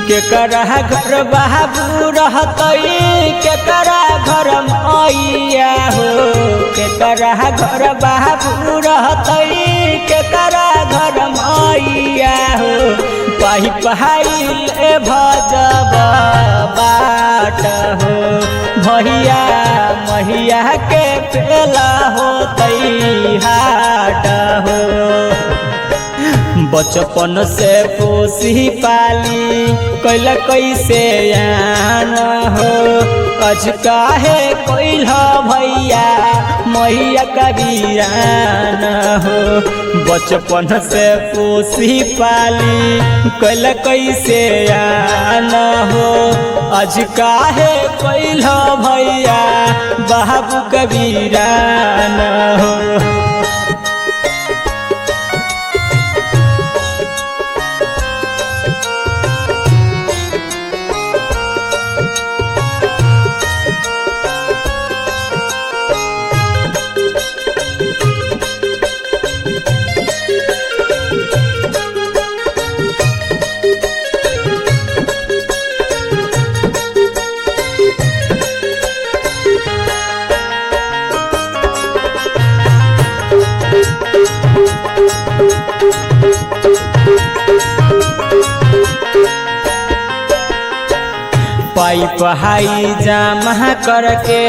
केकरा घर बाबू रहतई केकरा घर मैया हो। केकरा घर बाबू रहतई केकरा घर मैया हो। पाही पहाड़ी भजब बाट हो भैया मैया के पेला होतई हाट हो। बचपन से पोसी पाली कैल कैसे आन हो। कज काहे कैल भैया मैया कबीरान हो। बचपन से पोसी पाली कैल कैसे आन हो। आज काहे कैल भैया बाबू कबीरान हो। पाई पहाई जमा करके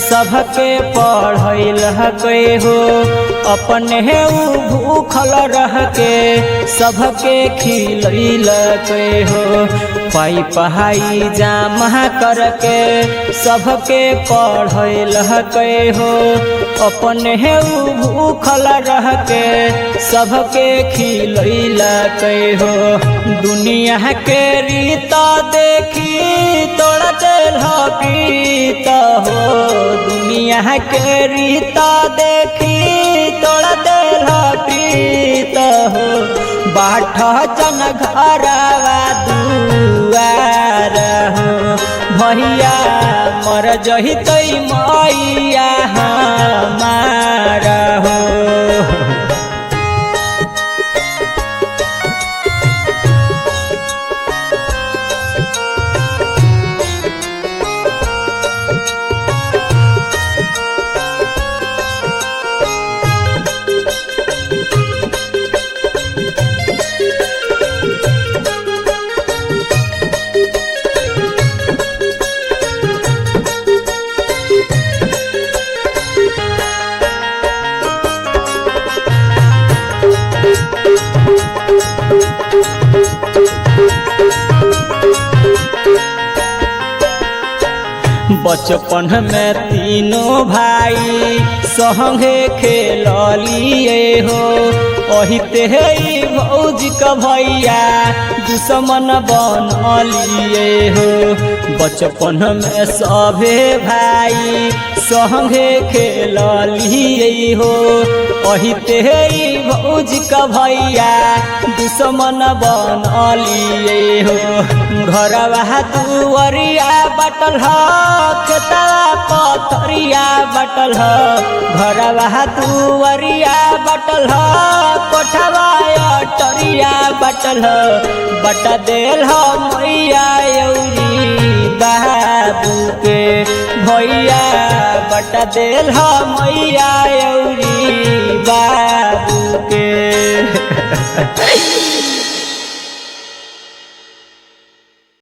सबके पढ़ल के हो। अपने उ भूखल रह के सबके खिलैल के हो। पाई पहाई जमा करके सबके पढ़ल के हो। अपने उ भूखल रह के सबके खिलैल के हो। दुनिया के रीता देखी तोड़ा दिल पीत हो। दुनिया के रीता देखी तोड़ा दिल पीत हो। बाट जन घरवा दुआर हो भैया मर जही तई मैया हमार हो। बचपन में तीनों भाई संगे खेलिए हो। अहिते भौजी का भैया दुश्मन बनलिए हो। बचपन में सभे भाई संगे खेलिए हो। अहिते भौजी का भैया दुश्मन बनलिए हो। घरवा दुआरिया बटल ह खेतवा पथरिया बटल ह। घरवा दुआरिया बटल ह कोठवा अटरिया बटल ह। बट देल ह मैया यौरी बाबू के भैया। बट देल ह मैया यौरी बाबू के।